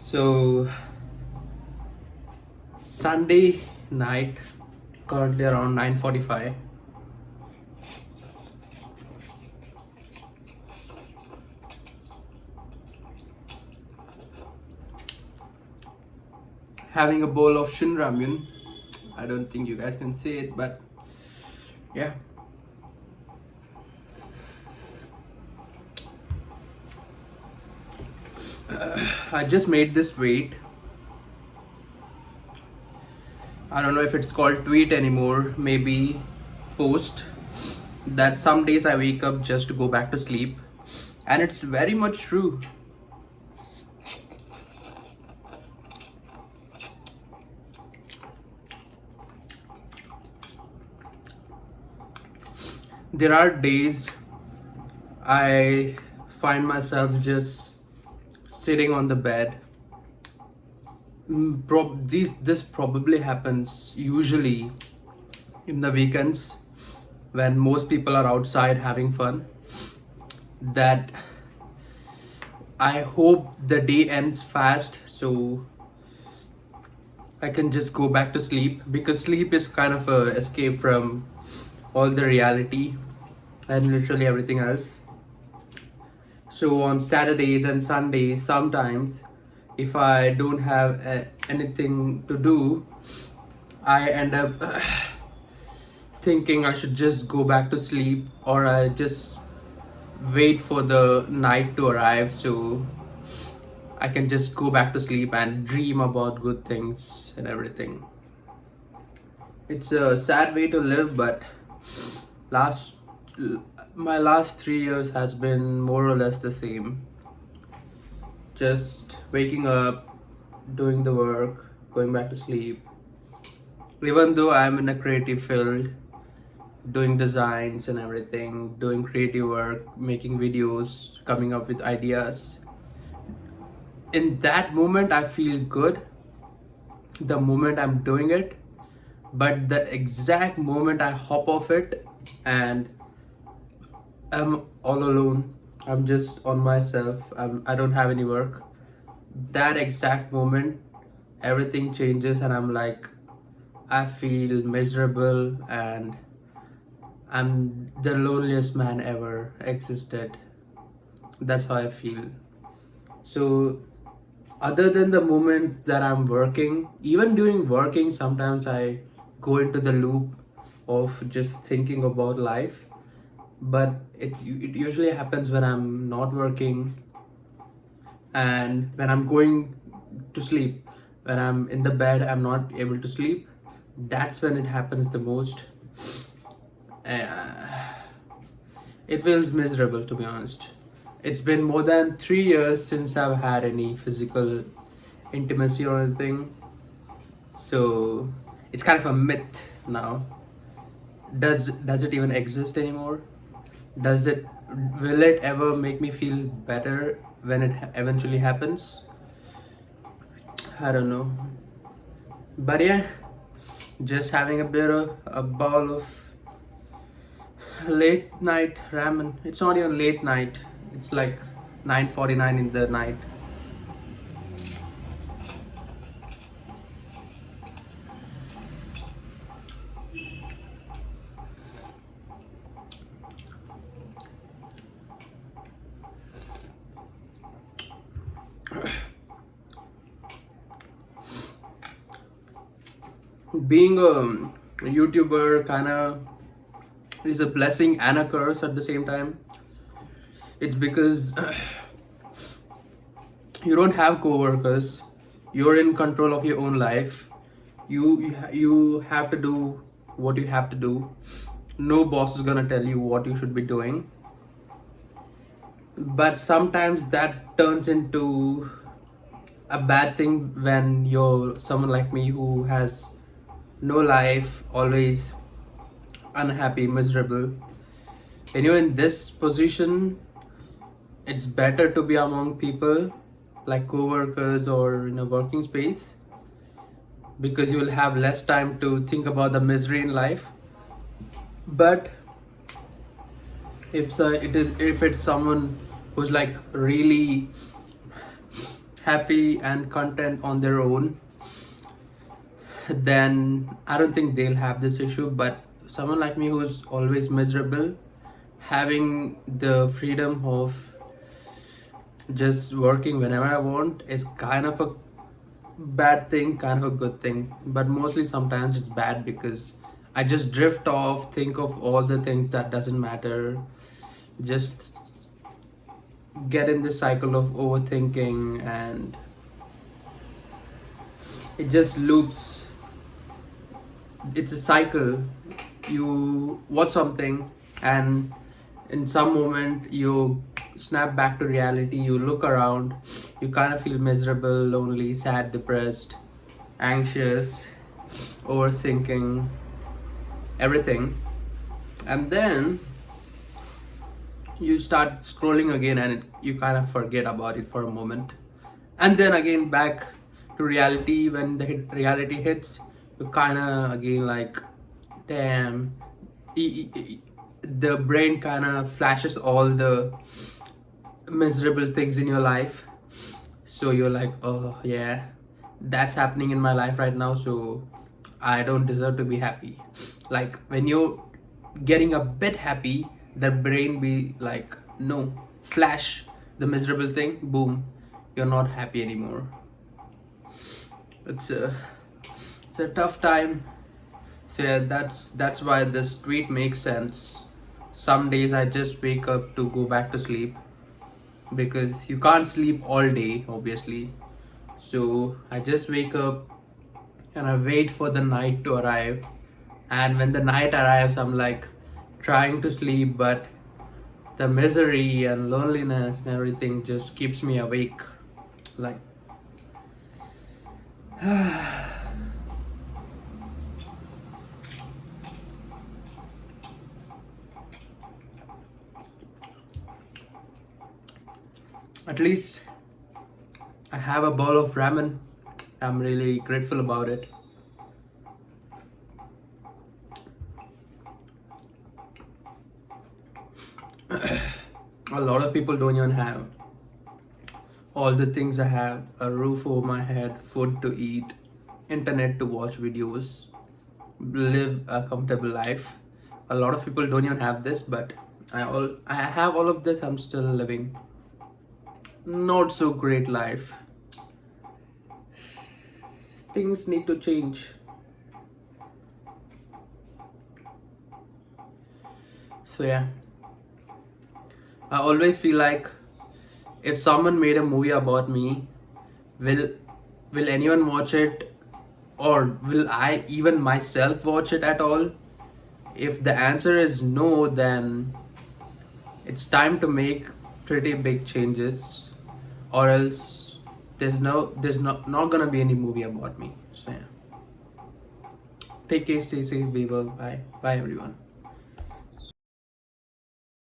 So Sunday night, currently around 9:45. Having a bowl of shin ramen. I don't think you guys can see it, but yeah. I just made this weight. I don't know if it's called tweet anymore, maybe post, that some days I wake up just to go back to sleep. And it's very much true. There are days I find myself just sitting on the bed. This probably happens usually in the weekends when most people are outside having fun. That I hope the day ends fast so I can just go back to sleep, because sleep is kind of a escape from all the reality and literally everything else. So on Saturdays and Sundays, sometimes if I don't have anything to do, I end up thinking I should just go back to sleep, or I just wait for the night to arrive so I can just go back to sleep and dream about good things and everything. It's a sad way to live, but last my last 3 years has been more or less the same. Just waking up, doing the work, going back to sleep. Even though I'm in a creative field, doing designs and everything, doing creative work, making videos, coming up with ideas, in that moment I feel good, the moment I'm doing it. But the exact moment I hop off it and I'm all alone, I'm just on myself, I don't have any work, that exact moment everything changes and I'm like, I feel miserable and I'm the loneliest man ever existed. That's how I feel. So other than the moments that I'm working, even during working, sometimes I go into the loop of just thinking about life. But it usually happens when I'm not working and when I'm going to sleep. When I'm in the bed, I'm not able to sleep. That's when it happens the most. Uh, it feels miserable, to be honest. It's been more than 3 years since I've had any physical intimacy or anything. So it's kind of a myth now. Does it even exist anymore? Does it Will it ever make me feel better when it eventually happens? I don't know. But yeah, just having a bowl of late night ramen. It's not even late night. It's like 9:49 in the night. Being a YouTuber kind of is a blessing and a curse at the same time. It's because you don't have coworkers. You're in control of your own life. You have to do what you have to do. No boss is gonna tell you what you should be doing. But sometimes that turns into a bad thing when you're someone like me who has no life, always unhappy, miserable. When you're in this position, it's better to be among people like co-workers or in a working space, because you will have less time to think about the misery in life. But if it's someone who's like really happy and content on their own, then I don't think they'll have this issue. But someone like me who's always miserable, having the freedom of just working whenever I want is kind of a bad thing, kind of a good thing. But mostly sometimes it's bad because I just drift off, think of all the things that doesn't matter, just get in this cycle of overthinking, and it just loops. It's a cycle. You watch something, and in some moment you snap back to reality, you look around, you kind of feel miserable, lonely, sad, depressed, anxious, overthinking, everything. And then you start scrolling again, and you kind of forget about it for a moment, and then again back to reality. When the reality hits, you kind of again like, damn. The brain kind of flashes all the miserable things in your life, so you're like, oh yeah, that's happening in my life right now, so I don't deserve to be happy. Like when you're getting a bit happy, the brain be like, no, flash the miserable thing, boom, you're not happy anymore. It's a tough time. So yeah, that's why this tweet makes sense. Some days I just wake up to go back to sleep, because you can't sleep all day obviously. So I just wake up and I wait for the night to arrive. And when the night arrives, I'm like trying to sleep, but the misery and loneliness and everything just keeps me awake. Like, at least I have a bowl of ramen. I'm really grateful about it. A lot of people don't even have all the things I have: a roof over my head, food to eat, internet to watch videos, live a comfortable life. A lot of people don't even have this, but I have all of this. I'm still living not so great life. Things need to change. So yeah, I always feel like if someone made a movie about me, will will anyone watch it, or will I even myself watch it at all? If the answer is no, then it's time to make pretty big changes, or else there's not gonna be any movie about me. So yeah. Take care, stay safe, be well, bye. Bye everyone.